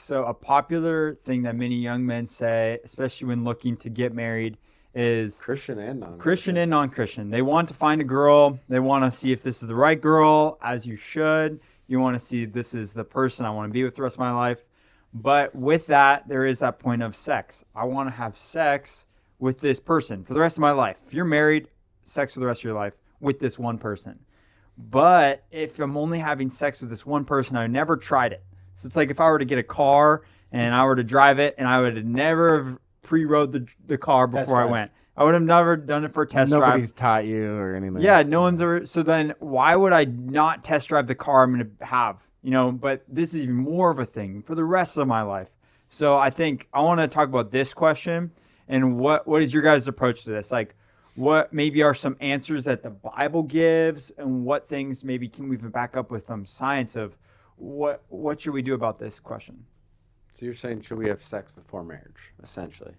So a popular thing that many young men say, especially when looking to get married, is Christian and Christian non-Christian. and non-Christian. They want to find a girl. They want to see if this is the right girl, as you should. You want to see this is the person I want to be with the rest of my life. But with that, there is that point of sex. I want to have sex with this person for the rest of my life. If you're married, sex for the rest of your life with this one person. But if I'm only having sex with this one person, I never tried it. So it's like if I were to get a car and I were to drive it and I would have never have pre-rode the car Test before I drive. went. I would have never done it for a test Nobody's drive. taught you or anything. Yeah, no one's ever. So then why would I not test drive the car I'm going to have? But this is even more of a thing for the rest of my life. So I think I want to talk about this question and what is your guys' approach to this? Like, what maybe are some answers that the Bible gives, and what things maybe can we even back up with some science of what should we do about this question? So you're saying should we have sex before marriage, essentially?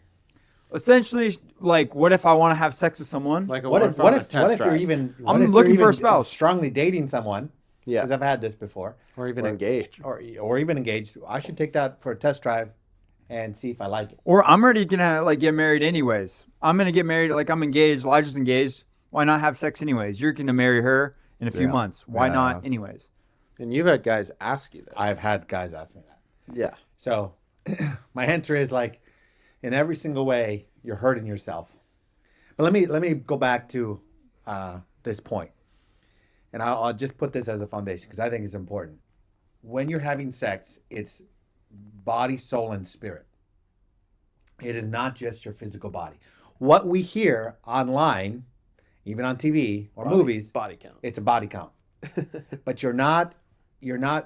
Essentially, like, what if I want to have sex with someone? Like a What one if from what a if test what if you're drive. even I'm what if you're looking for a even spouse. strongly dating someone? Yeah. Because I've had this before. Or even engaged. Or even engaged. I should take that for a test drive and see if I like it. Or I'm already gonna like get married anyways. I'm gonna get married, like I'm engaged. Elijah's engaged. Why not have sex anyways? You're gonna marry her in a few Yeah. months. Why Yeah. not anyways? And you've had guys ask you this. I've had guys ask me that. Yeah. So my answer is like, in every single way, you're hurting yourself. But let me go back to this point, and I'll just put this as a foundation because I think it's important. When you're having sex, it's body, soul, and spirit. It is not just your physical body. What we hear online, even on TV or movies, Body count. it's a body count. But you're not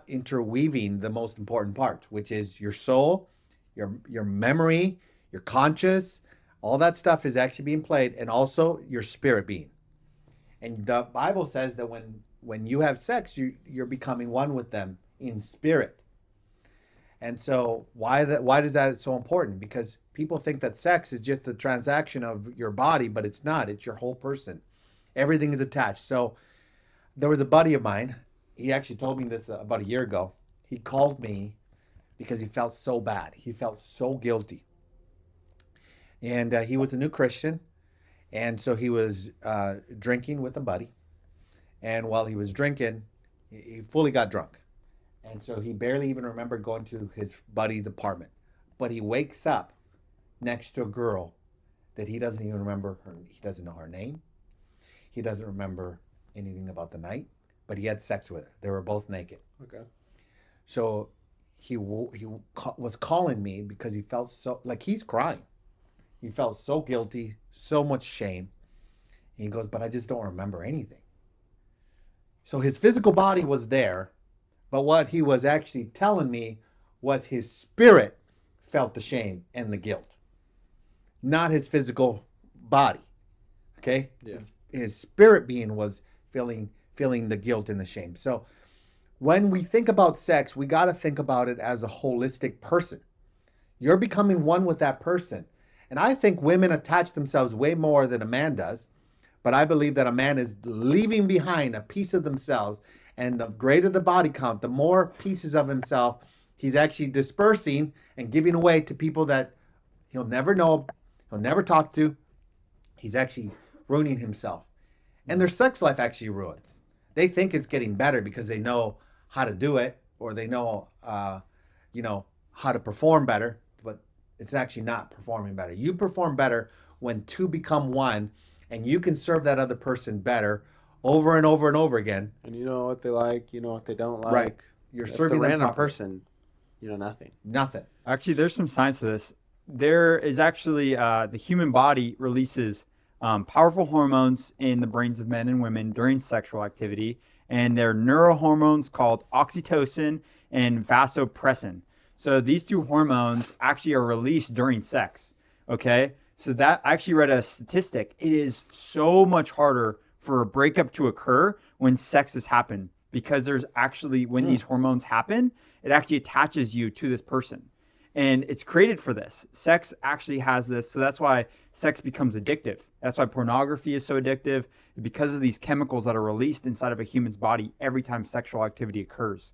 interweaving the most important part, which is your soul, your memory, your conscious, all that stuff is actually being played, and also your spirit being. And the Bible says that when you have sex, you're becoming one with them in spirit. And so why does that so important? Because people think that sex is just the transaction of your body, but it's not. It's your whole person. Everything is attached. So there was a buddy of mine. He actually told me this about a year ago. He called me because he felt so bad. He felt so guilty. And he was a new Christian. And so he was drinking with a buddy. And while he was drinking, he fully got drunk. And so he barely even remembered going to his buddy's apartment. But he wakes up next to a girl that he doesn't even remember her. He doesn't know her name. He doesn't remember anything about the night. But he had sex with her. They were both naked. Okay. So he was calling me because he felt so, like he's crying. He felt so guilty, so much shame. And he goes, but I just don't remember anything. So his physical body was there, but what he was actually telling me was his spirit felt the shame and the guilt, not his physical body. Okay? Yeah. His spirit being was feeling the guilt and the shame. So when we think about sex, we got to think about it as a holistic person. You're becoming one with that person. And I think women attach themselves way more than a man does. But I believe that a man is leaving behind a piece of themselves. And the greater the body count, the more pieces of himself he's actually dispersing and giving away to people that he'll never know, he'll never talk to. He's actually ruining himself. And their sex life actually ruins. They think it's getting better because they know how to do it, or they know, how to perform better, but it's actually not performing better. You perform better when two become one, and you can serve that other person better over and over and over again. And you know what they like, you know what they don't like. Right. You're If serving the them random properly. person, you know nothing. Nothing. Actually, there's some science to this. There is actually the human body releases powerful hormones in the brains of men and women during sexual activity, and they're neurohormones called oxytocin and vasopressin. So these two hormones actually are released during sex. Okay, so that I actually read a statistic. It is so much harder for a breakup to occur when sex has happened, because there's actually, when these hormones happen, it actually attaches you to this person. And it's created for this. Sex actually has this. So that's why sex becomes addictive. That's why pornography is so addictive, because of these chemicals that are released inside of a human's body every time sexual activity occurs.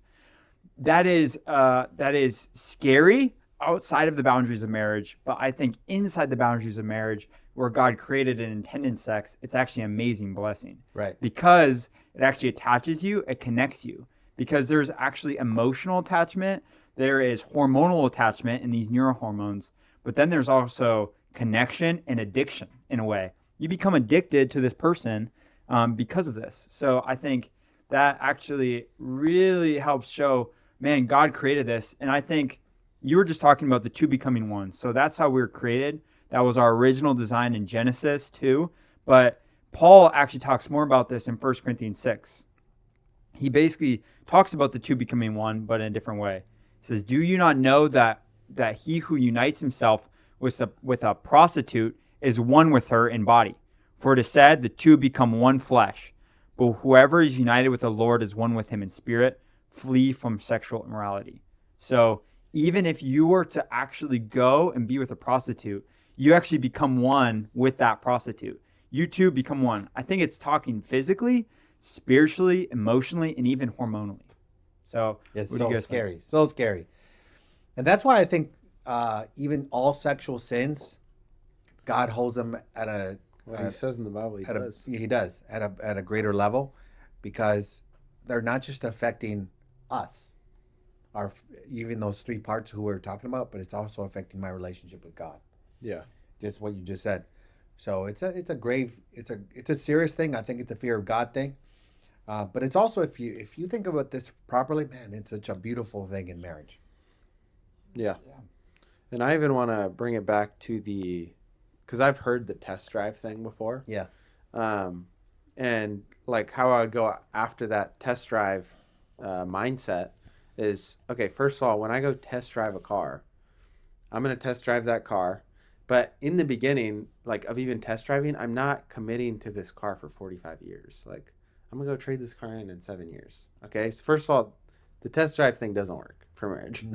that is scary outside of the boundaries of marriage, but I think inside the boundaries of marriage, where God created and intended sex, it's actually an amazing blessing. Right. Because it actually attaches you, it connects you. Because there's actually emotional attachment, there is hormonal attachment in these neurohormones, but then there's also connection and addiction in a way. You become addicted to this person because of this. So I think that actually really helps show, man, God created this. And I think you were just talking about the two becoming one. So that's how we were created. That was our original design in Genesis too. But Paul actually talks more about this in 1 Corinthians 6. He basically talks about the two becoming one, but in a different way. He says, do you not know that he who unites himself with a prostitute is one with her in body? For it is said, the two become one flesh. But whoever is united with the Lord is one with him in spirit. Flee from sexual immorality. So even if you were to actually go and be with a prostitute, you actually become one with that prostitute. You two become one. I think it's talking physically, spiritually, emotionally, and even hormonally. So it's so scary. So scary. And that's why I think even all sexual sins, God holds them at a... He says in the Bible he does. He does, at a greater level, because they're not just affecting us, even those three parts who we're talking about, but it's also affecting my relationship with God. Yeah. Just what you just said. So it's a serious thing. I think it's a fear of God thing. But it's also, if you think about this properly, man, it's such a beautiful thing in marriage. Yeah. And I even want to bring it back to because I've heard the test drive thing before. Yeah. And like how I would go after that test drive mindset is, okay, first of all, when I go test drive a car, I'm going to test drive that car. But in the beginning, like of even test driving, I'm not committing to this car for 45 years. Like, I'm going to go trade this car in 7 years. Okay. So first of all, the test drive thing doesn't work for marriage.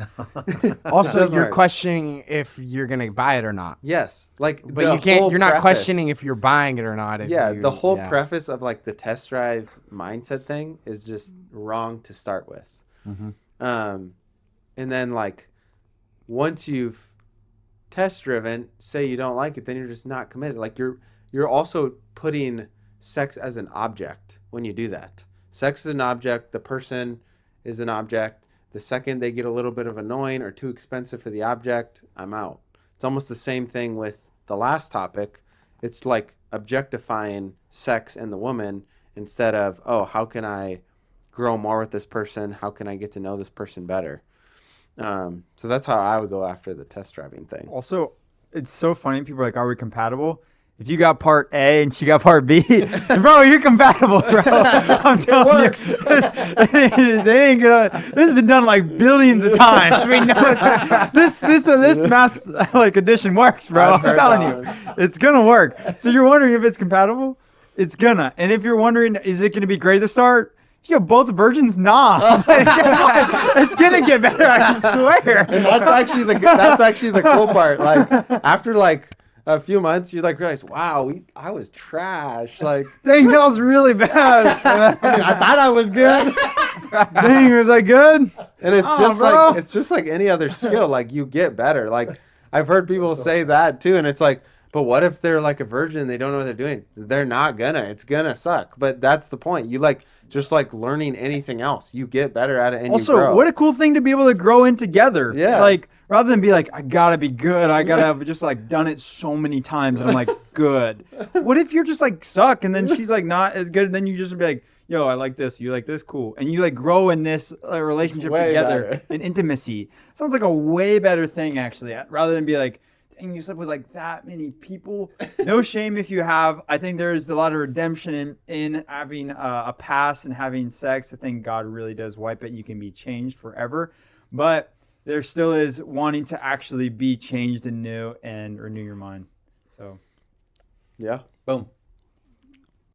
Also, you're questioning if you're going to buy it or not. Yes. Like, but you're not questioning if you're buying it or not. The whole preface of like the test drive mindset thing is just wrong to start with. Mm-hmm. And then like once you've test driven, say you don't like it, then you're just not committed. Like you're also putting sex as an object when you do that. Sex is an object. The person is an object. The second they get a little bit of annoying or too expensive for the object, I'm out. It's almost the same thing with the last topic. It's like objectifying sex and the woman instead of, oh, how can I grow more with this person? How can I get to know this person better? So that's how I would go after the test driving thing. Also, it's so funny. People are like, are we compatible? If you got part A and she got part B, bro, you're compatible, bro. I'm telling you. They ain't gonna. This has been done like billions of times. We know this math like addition works, bro. I'm telling you, it's gonna work. So you're wondering if it's compatible? It's gonna. And if you're wondering, is it gonna be great to start? You know, both virgins, nah. It's gonna get better, I swear. And that's actually the cool part. Like after like a few months, you like realize, wow, I was trash. Like, dang, that was really bad. I thought I was good. Dang, was I good? And it's just like any other skill. Like you get better. Like I've heard people say that too, and it's like, but what if they're like a virgin and they don't know what they're doing? They're not gonna. It's gonna suck. But that's the point. You like just like learning anything else. You get better at it and also, you grow. what a cool thing to be able to grow in together. Yeah. Like rather than be like, I gotta be good. I gotta have just like done it so many times and I'm like good. What if you're just like suck and then she's like not as good and then you just be like, yo, I like this. You like this? Cool. And you like grow in this relationship together in intimacy. Sounds like a way better thing actually. Rather than be like, dang, you slept with like that many people. No shame if you have. I think there's a lot of redemption in having a past and having sex. I think God really does wipe it. You can be changed forever. But there still is wanting to actually be changed and new and renew your mind. So, yeah. Boom.